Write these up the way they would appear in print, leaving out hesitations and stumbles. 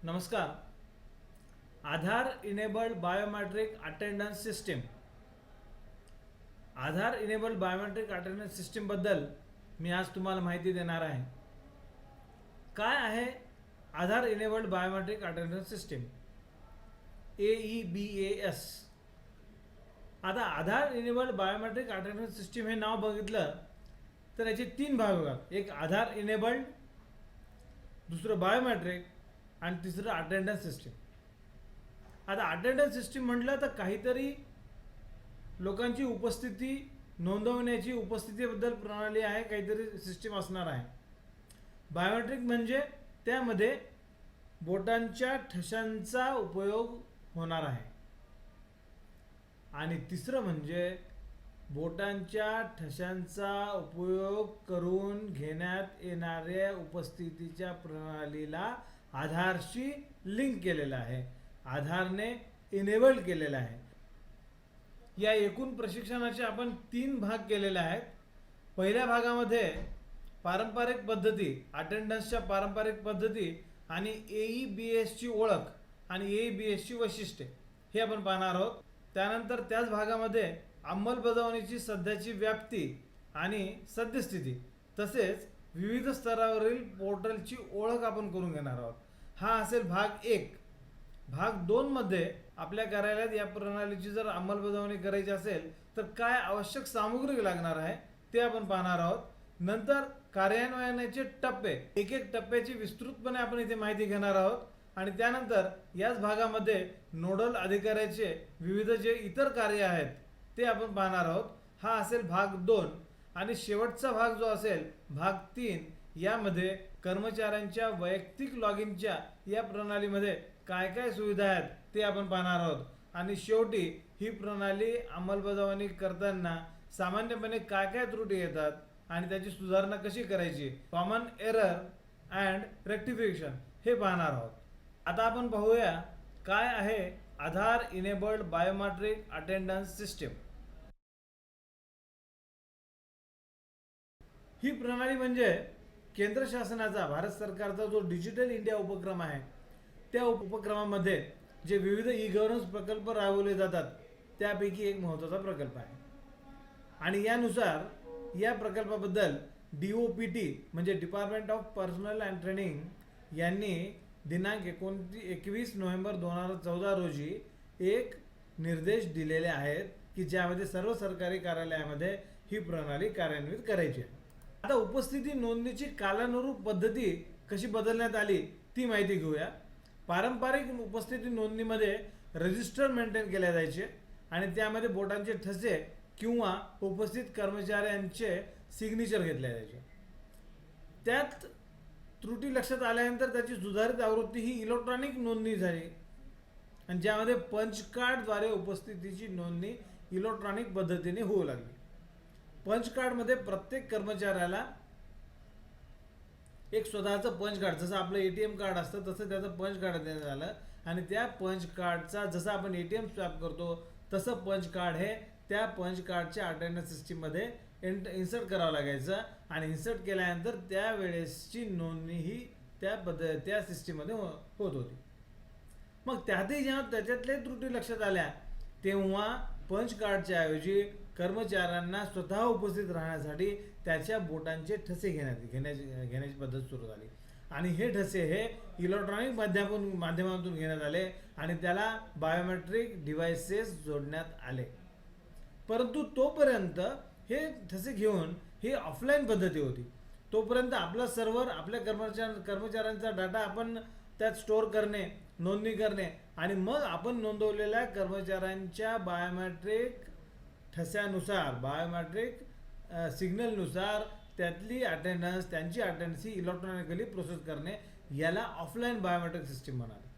नमस्कार. Aadhaar enabled biometric attendance system. Aadhaar enabled biometric attendance सिस्टीमबद्दल मी आज तुम्हाला माहिती देणार आहे. काय आहे Aadhaar enabled biometric attendance system, AEBAS? आता Aadhaar enabled biometric attendance system हे नाव बघितलं तर याचे 3 भाग होतात. एक आधार इनेबल्ड, दुसरं बायोमेट्रिक आणि तिसरं अटेंडन्स सिस्टीम. आता अटेंडन्स सिस्टीम म्हटलं तर काहीतरी लोकांची उपस्थिती नोंदवण्याची उपस्थितीबद्दल प्रणाली आहे, काहीतरी सिस्टीम असणार आहे. बायोमेट्रिक म्हणजे त्यामध्ये बोटांच्या ठशांचा उपयोग होणार आहे. आणि तिसरं म्हणजे बोटांच्या ठशांचा उपयोग करून घेण्यात येणाऱ्या उपस्थितीच्या प्रणालीला आधारशी लिंक केलेलं आहे, आधारने इनेबल्ड केलेलं आहे. या एकूण प्रशिक्षणाचे आपण 3 भाग केलेले आहेत. पहिल्या भागामध्ये पारंपरिक पद्धती, अटेंडन्सच्या पारंपरिक पद्धती आणि AEBASची ओळख आणि AEBASची वैशिष्ट्ये हे आपण पाहणार आहोत. त्यानंतर त्याच भागामध्ये अंमलबजावणीची सध्याची व्याप्ती आणि सद्यस्थिती तसेच विविध स्तरावरील पोर्टलची ओळख आपण करून घेणार आहोत. हा असेल भाग 1. भाग 2 मध्ये आपल्या कार्यालयात या प्रणालीची जर अंमलबजावणी करायची असेल तर काय आवश्यक सामुग्री लागणार आहे ते आपण पाहणार आहोत. नंतर कार्यान्वयनाचे टप्पे, एक एक टप्प्याची विस्तृतपणे आपण इथे माहिती घेणार आहोत. आणि त्यानंतर याच भागामध्ये नोडल अधिकाऱ्याचे विविध जे इतर कार्य आहेत ते आपण पाहणार आहोत. हा असेल भाग 2. आणि शेवटचा भाग जो असेल भाग 3, यामध्ये कर्मचाऱ्यांच्या वैयक्तिक लॉगिनच्या या प्रणालीमध्ये काय काय सुविधा आहेत ते आपण पाहणार आहोत. आणि शेवटी ही प्रणाली अंमलबजावणी करताना सामान्यपणे काय काय त्रुटी येतात आणि त्याची सुधारणा कशी करायची, कॉमन एरर अँड रेक्टिफिकेशन हे पाहणार आहोत. आता आपण पाहूया काय आहे Aadhaar enabled biometric attendance system. ही प्रणाली म्हणजे केंद्र शासनाचा, भारत सरकारचा जो डिजिटल इंडिया उपक्रम आहे त्या उपक्रमामध्ये जे विविध ई-गव्हर्नन्स प्रकल्प राबवले जातात त्यापैकी एक महत्त्वाचा प्रकल्प आहे. आणि यानुसार या प्रकल्पाबद्दल DOPT म्हणजे department of personal and training यांनी दिनांक 21 नोव्हेंबर 2014 रोजी एक निर्देश दिलेले आहेत की ज्यामध्ये सर्व सरकारी कार्यालयामध्ये ही प्रणाली कार्यान्वित करायची आहे. आता उपस्थिती नोंदणीची कालानुरूप पद्धती कशी बदलण्यात आली ती माहिती घेऊया. पारंपरिक उपस्थिती नोंदणीमध्ये रजिस्टर मेंटेन केले जायचे आणि त्यामध्ये बोटांचे ठसे किंवा उपस्थित कर्मचाऱ्यांचे सिग्नेचर घेतले जायचे. त्यात त्रुटी लक्षात आल्यानंतर त्याची सुधारित आवृत्ती ही इलेक्ट्रॉनिक नोंदणी झाली आणि ज्यामध्ये पंच कार्डद्वारे उपस्थितीची नोंदणी इलेक्ट्रॉनिक पद्धतीने होऊ लागली. पंच कार्डमध्ये प्रत्येक कर्मचाऱ्याला एक स्वतःचं पंच कार्ड, जसं आपलं ATM कार्ड असतं तसं त्याचं पंच कार्ड देण्यात आलं. आणि त्या पंच कार्डचा जसं आपण ATM स्वॅप करतो तसं पंच कार्ड हे त्या पंच कार्डच्या अटेंडन्स सिस्टीममध्ये इन्सर्ट करावं लागायचं. आणि इन्सर्ट केल्यानंतर त्यावेळेसची नोंदणी ही त्या सिस्टीममध्ये होत होती. मग त्यातही जेव्हा त्याच्यातल्या त्रुटी लक्षात आल्या तेव्हा पंच कार्डच्या ऐवजी कर्मचाऱ्यांना स्वतः उपस्थित राहण्यासाठी त्याच्या बोटांचे ठसे घेण्याची पद्धत सुरू झाली. आणि हे ठसे हे इलेक्ट्रॉनिक माध्यमातून घेण्यात आले आणि त्याला बायोमेट्रिक डिव्हाइसेस जोडण्यात आले. परंतु तोपर्यंत हे ठसे घेऊन ही ऑफलाईन पद्धती होती. तोपर्यंत आपला सर्व्हर आपल्या कर्मचाऱ्यांचा डाटा आपण त्यात स्टोअर करणे, नोंदणी करणे आणि मग आपण नोंदवलेल्या कर्मचाऱ्यांच्या बायोमेट्रिक ठस्यानुसार, बायोमेट्रिक सिग्नलनुसार त्यांची अटेंडन्स ही इलेक्ट्रॉनिकली प्रोसेस करणे याला ऑफलाईन बायोमेट्रिक सिस्टीम म्हणाले.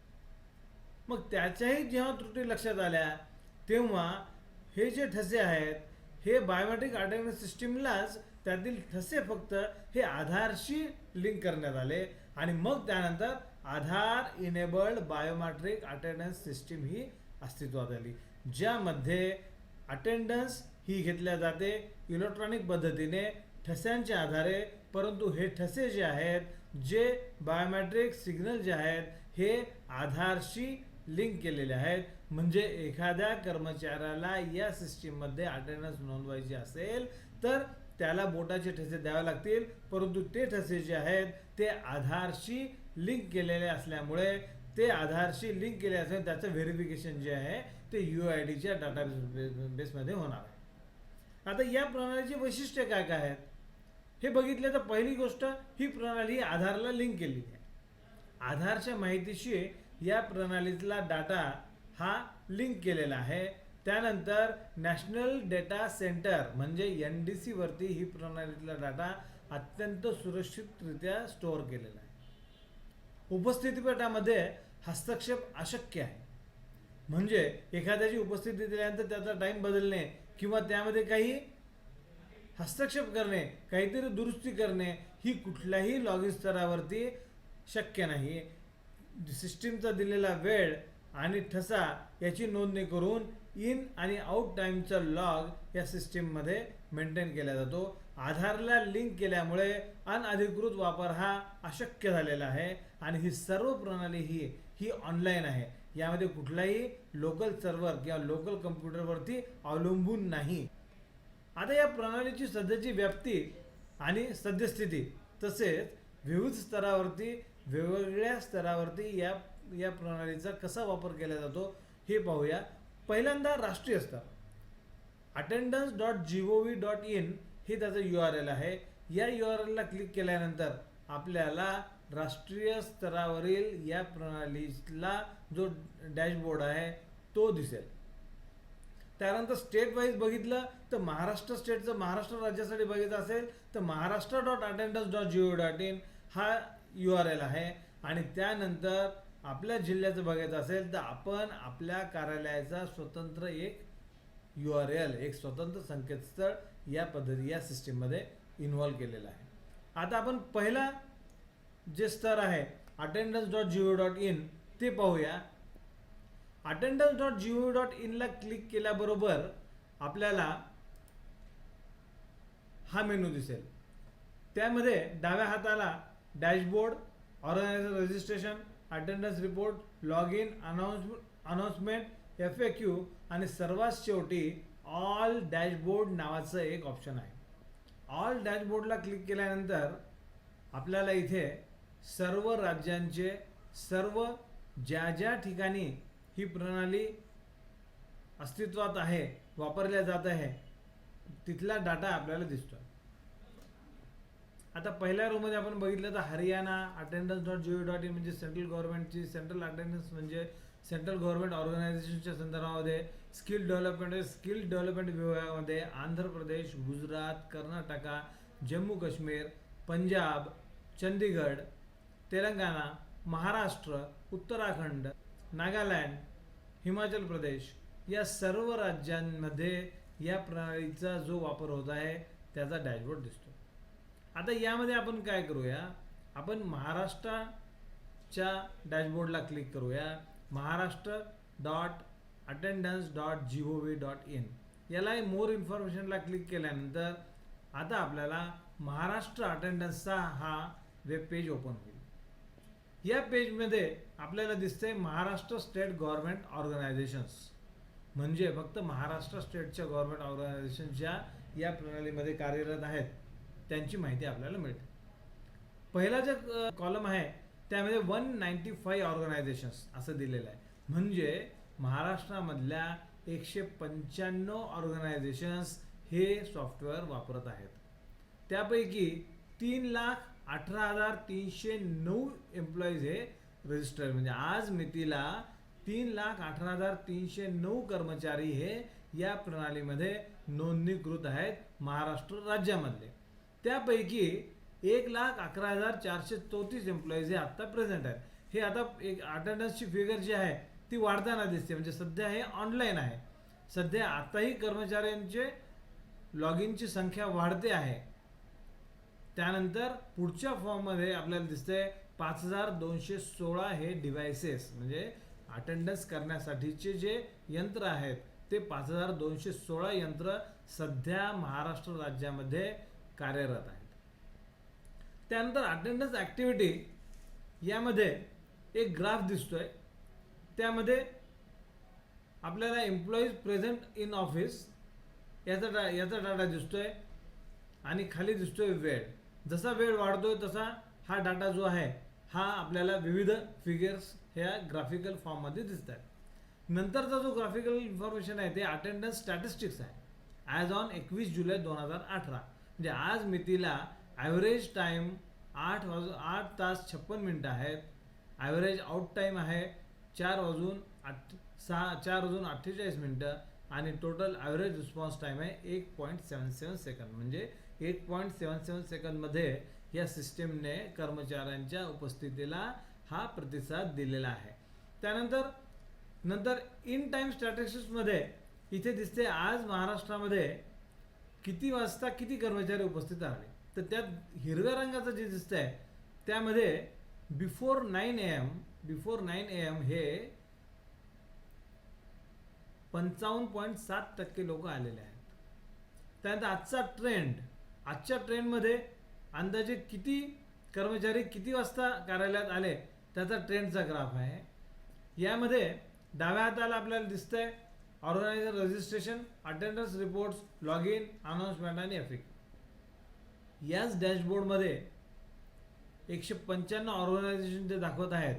मग त्याच्याही जेव्हा त्रुटी लक्षात आल्या तेव्हा हे जे ठसे आहेत हे बायोमेट्रिक अटेंडन्स सिस्टीमलाच त्यातील ठसे फक्त हे आधारशी लिंक करण्यात आले. आणि मग त्यानंतर आधार इनेबल्ड बायोमेट्रिक अटेंडन्स सिस्टीम ही अस्तित्वात आली, ज्यामध्ये अटेंडन्स ही घेतल्या जाते इलेक्ट्रॉनिक पद्धतीने ठस्यांच्या आधारे, परंतु हे ठसे जे आहेत, जे बायोमेट्रिक सिग्नल जे आहेत, हे आधारशी लिंक केलेले आहेत. म्हणजे एखाद्या कर्मचाऱ्याला या सिस्टीममध्ये अटेंडन्स नोंदवायची असेल तर त्याला बोटाचे ठसे द्यावे लागतील, परंतु ते ठसे जे आहेत ते आधारशी लिंक केलेले असल्यामुळे ते आधारशी लिंक केले असल्यामुळे त्याचं व्हेरिफिकेशन जे आहे ते UIDच्या डाटाबेसमध्ये होणार आहे. आता या प्रणालीची वैशिष्ट्ये काय काय आहेत हे बघितले तर पहिली गोष्ट, ही प्रणाली आधारला लिंक केलेली आहे. आधारच्या माहितीशी या प्रणालीतला डाटा हा लिंक केलेला आहे. त्यानंतर नॅशनल डेटा सेंटर म्हणजे NDC वरती ही प्रणालीतला डाटा अत्यंत सुरक्षितरित्या स्टोअर केलेला आहे. उपस्थितीपटामध्ये हस्तक्षेप अशक्य आहे. म्हणजे एखाद्याची उपस्थिती दिल्यानंतर त्याचा टाइम बदलणे किंवा त्यामध्ये काही हस्तक्षेप करणे, काहीतरी दुरुस्ती करणे ही कुठल्याही लॉगिन स्तरावरती शक्य नाही. सिस्टीमचा दिलेला वेळ आणि ठसा याची नोंदणी करून इन आणि आउट टाइमचा लॉग या सिस्टीममध्ये मेंटेन केला जातो. आधारला लिंक केल्यामुळे अनधिकृत वापर हा अशक्य झालेला आहे आणि ही सर्व प्रणाली ही ऑनलाईन आहे. यामध्ये कुठलाही लोकल सर्व्हर किंवा लोकल कम्प्युटरवरती अवलंबून नाही. आता या प्रणालीची सध्याची व्याप्ती आणि सद्यस्थिती तसेच विविध स्तरावरती वेगवेगळ्या स्तरावरती या प्रणालीचा कसा वापर केला जातो हे पाहूया. पहिल्यांदा राष्ट्रीय स्तर, attendance.gov.in हे त्याचं URL आहे. या URL ला क्लिक केल्यानंतर आपल्याला राष्ट्रीय स्तरावरील या प्रणालीला जो डॅशबोर्ड आहे तो दिसेल. त्यानंतर स्टेट वाईज बघितलं तर महाराष्ट्र स्टेटचं, महाराष्ट्र राज्यासाठी बघायचं असेल तर महाराष्ट्र.attendance.gov.in हा URL आहे. आणि त्यानंतर आपल्या जिल्ह्याचं बघायचं असेल तर आपण आपल्या कार्यालयाचा स्वतंत्र एक URL, एक स्वतंत्र संकेतस्थळ या सिस्टीममध्ये इन्व्हॉल्व केलेलं आहे. आता आपण पहिला जे स्तर आहे attendance.gov.in ते पाहूया. attendance.gov.in ला क्लिक केल्याबरोबर आपल्याला हा मेनू दिसेल. त्यामध्ये डाव्या हाताला dashboard, organiser registration, attendance report, log in, announcement, FAQ आणि सर्वात शेवटी ऑल डॅशबोर्ड नावाचं एक ऑप्शन आहे. ऑल डॅशबोर्डला क्लिक केल्यानंतर आपल्याला इथे सर्व राज्यांचे सर्व ज्या ठिकाणी ही प्रणाली अस्तित्वात आहे, वापरल्या जात आहे तिथला डाटा आपल्याला दिसतो. आता पहिल्या रो मध्ये आपण बघितलं तर हरियाणा attendance.gov.in म्हणजे सेंट्रल गव्हर्नमेंटची, सेंट्रल अटेंडन्स म्हणजे सेंट्रल गव्हर्नमेंट ऑर्गनायझेशनच्या संदर्भामध्ये, स्किल डेव्हलपमेंट विभागामध्ये आंध्र प्रदेश, गुजरात, कर्नाटका, जम्मू काश्मीर, पंजाब, चंदीगड, तेलंगणा, महाराष्ट्र, उत्तराखंड, नागालँड, हिमाचल प्रदेश या सर्व राज्यांमध्ये या प्रणालीचा जो वापर होत आहे त्याचा डॅशबोर्ड दिसतो. आता यामध्ये आपण काय करूया, आपण महाराष्ट्राच्या डॅशबोर्डला क्लिक करूया. महाराष्ट्र.attendance.gov.in याला मोर इन्फॉर्मेशनला क्लिक केल्यानंतर आता आपल्याला महाराष्ट्र अटेंडन्सचा हा वेब पेज ओपन होईल. या पेजमध्ये आपल्याला दिसते महाराष्ट्र स्टेट गव्हर्नमेंट ऑर्गनायझेशन्स, म्हणजे फक्त महाराष्ट्र स्टेटच्या गव्हर्नमेंट ऑर्गनायझेशन ज्या या प्रणालीमध्ये कार्यरत आहेत त्यांची माहिती आपल्याला मिळते. पहिला जो कॉलम आहे त्यामध्ये 195 ऑर्गनायझेशन्स असं दिलेलं आहे. म्हणजे महाराष्ट्रामधल्या 195 ऑर्गनायझेशन्स हे सॉफ्टवेअर वापरत आहेत. त्यापैकी 3,18,309 एम्प्लॉईज हे रजिस्टर, म्हणजे आज मितीला 3,18,309 कर्मचारी हे या प्रणालीमध्ये नोंदणीकृत आहेत महाराष्ट्र राज्यामधले. त्यापैकी 1,11,434 एम्प्लॉईज हे आता प्रेझेंट आहेत. हे आता एक अटेंडन्सची फिगर जी आहे ती वाढताना दिसते, म्हणजे सध्या हे ऑनलाईन आहे. सध्या आताही कर्मचाऱ्यांचे लॉग इनची संख्या वाढते आहे. त्यानंतर पुढच्या फॉर्ममध्ये आपल्याला दिसते 5,216 हे डिव्हाइसेस, म्हणजे अटेंडन्स करण्यासाठीचे जे यंत्र आहेत ते 5,216 यंत्र सध्या महाराष्ट्र राज्यामध्ये कार्यरत आहेत. त्यानंतर अटेंडन्स ॲक्टिव्हिटी यामध्ये एक ग्राफ दिसतोय. त्यामध्ये आपल्याला एम्प्लॉईज प्रेझेंट इन ऑफिस याचा डाटा दिसतोय आणि खाली दिसतोय वेळ. जसा वेळ वाढतोय तसा हा डाटा जो आहे हा आपल्याला विविध फिगर्स ह्या ग्राफिकल फॉर्ममध्ये दिसतात. नंतरचा जो ग्राफिकल इन्फॉर्मेशन आहे ते अटेंडन्स स्टॅटिस्टिक्स आहे. ॲज ऑन 21 जुलै 2018 म्हणजे आज मितीला ॲव्हरेज टाईम 8 तास 56 मिनटं आहेत. ॲव्हरेज आउट टाईम आहे 4 वाजून 48 मिनटं आणि टोटल ॲव्हरेज रिस्पॉन्स टाईम आहे 1.77 सेकंद. म्हणजे 1.77 सेकंदमध्ये या सिस्टीमने कर्मचाऱ्यांच्या उपस्थितीला हा प्रतिसाद दिलेला आहे. त्यानंतर इन टाईम स्टॅटिस्टिक्समध्ये इथे दिसते आज महाराष्ट्रामध्ये किती वाजता किती कर्मचारी उपस्थित राहिले. तर त्यात हिरव्या रंगाचं जे दिसतंय त्यामध्ये बिफोर 9 AM हे 55.7% लोक आलेले आहेत. त्यानंतर आजच्या ट्रेंडमध्ये अंदाजे किती कर्मचारी किती वाजता कार्यालयात आले त्याचा ट्रेंडचा ग्राफ आहे. यामध्ये डाव्या हाताला आपल्याला दिसतंय organiser registration, attendance reports, log in, announcement आणि एफिक. याच डॅशबोर्डमध्ये 195 ऑर्गनायझेशन जे दाखवत आहेत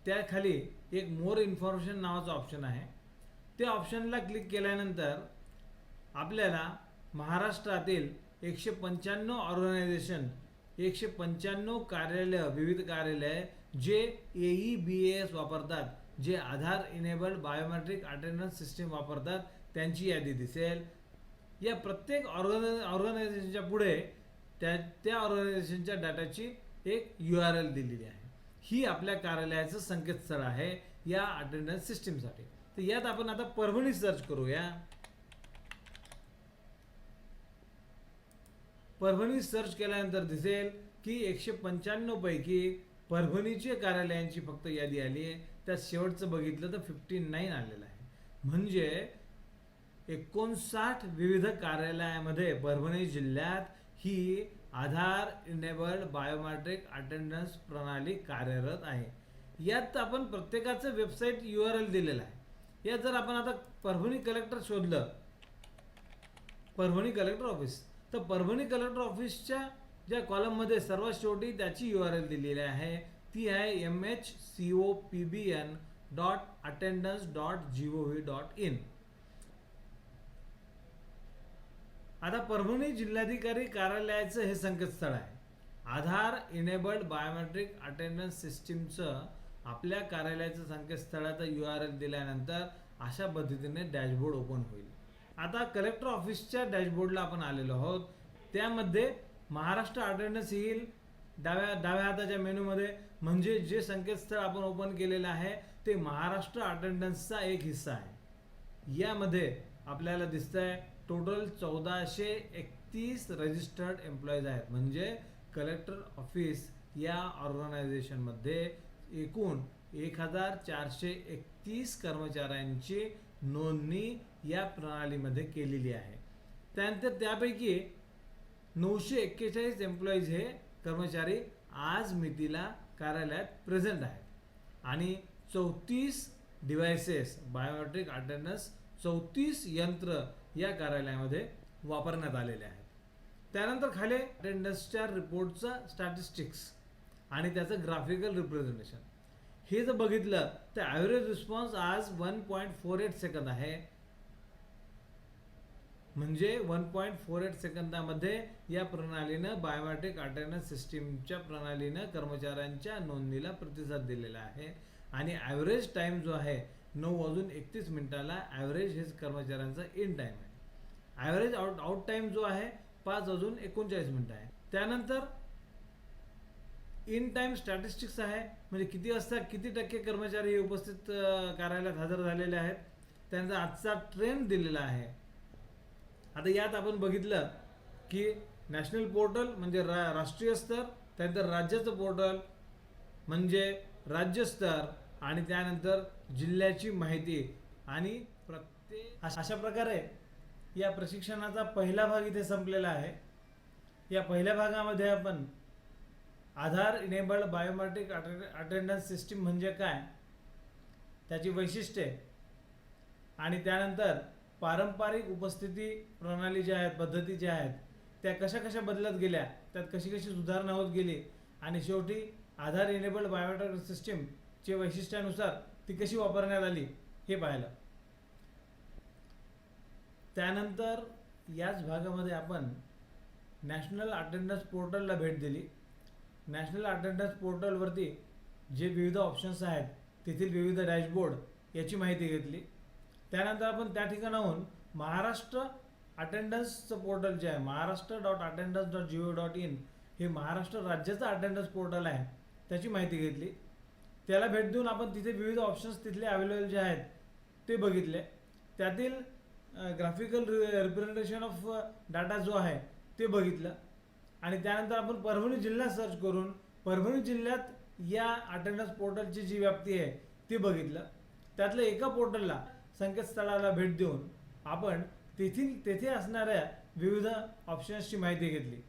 त्याखाली एक मोर इन्फॉर्मेशन नावाचं ऑप्शन आहे. त्या ऑप्शनला क्लिक केल्यानंतर आपल्याला महाराष्ट्रातील 195 ऑर्गनायझेशन 195 कार्यालय विविध कार्यालय जे AEBAS वापरतात, जे आधार इनेबल्ड बायोमेट्रिक अटेंडन्स सिस्टीम वापरतात त्यांची यादी दिसेल. या प्रत्येक ऑर्गनायझेशनच्या पुढे त्या ऑर्गनायझेशनच्या डाटाची एक URL दिलेली आहे. ही आपल्या कार्यालयाचं संकेतस्थळ आहे या अटेंडन्स सिस्टीमसाठी. तर यात आपण आता परभणी सर्च करूया. परभणी सर्च केल्यानंतर दिसेल की 195 पैकी परभणीच्या कार्यालयांची फक्त यादी आली आहे. त्यात शेवटचं बघितलं तर 59 आलेलं आहे. म्हणजे 59 विविध कार्यालयामध्ये परभणी जिल्ह्यात ही आधार इनेबल्ड बायोमेट्रिक अटेंडन्स प्रणाली कार्यरत आहे. यात आपण प्रत्येकाचं वेबसाईट URL दिलेलं आहे. यात जर आपण आता परभणी कलेक्टर शोधलं, परभणी कलेक्टर ऑफिस, तर परभणी कलेक्टर ऑफिसच्या ज्या कॉलममध्ये सर्वात शेवटी त्याची URL दिलेली आहे ती आहे mhcopbn.attendance.gov.in. आता परभणी जिल्हाधिकारी कार्यालयाचं हे संकेतस्थळ आहे. आधार इनेबल्ड बायोमेट्रिक अटेंडन्स सिस्टीमचं आपल्या कार्यालयाचं संकेतस्थळाचा URL दिल्यानंतर अशा पद्धतीने डॅशबोर्ड ओपन होईल. आता कलेक्टर ऑफिसच्या डॅशबोर्डला आपण आलेलो आहोत. त्यामध्ये महाराष्ट्र अटेंडन्स येईल डाव्या हाताच्या मेनूमध्ये. म्हणजे जे संकेतस्थळ आपण ओपन केलेलं आहे ते महाराष्ट्र अटेंडन्सचा एक हिस्सा आहे. यामध्ये आपल्याला दिसतंय टोटल 1431 रजिस्टर्ड एम्प्लॉईज आहेत. म्हणजे कलेक्टर ऑफिस या ऑर्गनायझेशनमध्ये एकूण 1431 कर्मचाऱ्यांची नोंदणी या प्रणालीमध्ये केलेली आहे. त्यानंतर त्यापैकी 941 एम्प्लॉईज हे कर्मचारी आज मितीला कार्यालयात प्रेझेंट आहेत आणि 34 डिव्हायसेस बायोमेट्रिक अटेंडन्स 34 यंत्र या कार्यालयामध्ये वापरण्यात आलेले आहेत. त्यानंतर खाली अटेंडन्सच्या रिपोर्टचा स्टॅटिस्टिक्स आणि त्याचं ग्राफिकल रिप्रेझेंटेशन हे जर बघितलं तर ॲव्हरेज रिस्पॉन्स आज 1.48 सेकंद आहे. म्हणजे 1.48 सेकंदामध्ये या प्रणालीनं बायोमेट्रिक अटेंडन्स सिस्टीमच्या प्रणालीनं कर्मचाऱ्यांच्या नोंदणीला प्रतिसाद दिलेला आहे. आणि ॲव्हरेज टाईम जो आहे 9:31 मिनिटाला ॲव्हरेज हे कर्मचाऱ्यांचा इन टाईम आहे. ॲव्हरेज आउट टाईम जो आहे 5:39 मिनिटं आहे. त्यानंतर इन टाईम स्टॅटिस्टिक्स आहे. म्हणजे किती वाजता किती टक्के कर्मचारी उपस्थित कार्यालयात हजर झालेले आहेत. त्यांचा आजचा ट्रेंड दिलेला आहे. आता यात आपण बघितलं की नॅशनल पोर्टल म्हणजे राष्ट्रीय स्तर, त्यानंतर राज्याचं पोर्टल म्हणजे राज्य स्तर आणि त्यानंतर जिल्ह्याची माहिती आणि प्रत्येक अशा प्रकारे या प्रशिक्षणाचा पहिला भाग इथे संपलेला आहे. या पहिल्या भागामध्ये आपण आधार इनेबल्ड बायोमेट्रिक अटेंडन्स सिस्टीम म्हणजे काय, त्याची वैशिष्ट्ये, आणि त्यानंतर पारंपरिक उपस्थिती प्रणाली ज्या आहेत, पद्धती ज्या आहेत, त्या कशा कशा बदलत गेल्या, त्यात कशी कशी सुधारणा होत गेली, आणि शेवटी आधार इनेबल्ड बायोमेट्रिक सिस्टीमच्या वैशिष्ट्यानुसार ती कशी वापरण्यात आली हे पाहिलं. त्यानंतर याच भागामध्ये आपण नॅशनल अटेंडन्स पोर्टलला भेट दिली. नॅशनल अटेंडन्स पोर्टलवरती जे विविध ऑप्शन्स आहेत, तेथील विविध डॅशबोर्ड याची माहिती घेतली. त्यानंतर आपण त्या ठिकाणाहून महाराष्ट्र अटेंडन्सचं पोर्टल जे आहे, महाराष्ट्र.attendance.go.in, हे महाराष्ट्र राज्याचं अटेंडन्स पोर्टल आहे, त्याची माहिती घेतली. त्याला भेट देऊन आपण तिथे विविध ऑप्शन्स तिथले अवेलेबल जे आहेत ते बघितले. त्यातील ग्राफिकल रिप्रेझेंटेशन ऑफ डाटा जो आहे ते बघितलं. आणि त्यानंतर आपण परभणी जिल्हा सर्च करून परभणी जिल्ह्यात या अटेंडन्स पोर्टलची जी व्याप्ती आहे ती बघितलं. त्यातल्या एका पोर्टलला, संकेतस्थळाला भेट देऊन आपण तेथे असणाऱ्या विविध ऑप्शन्सची माहिती घेतली.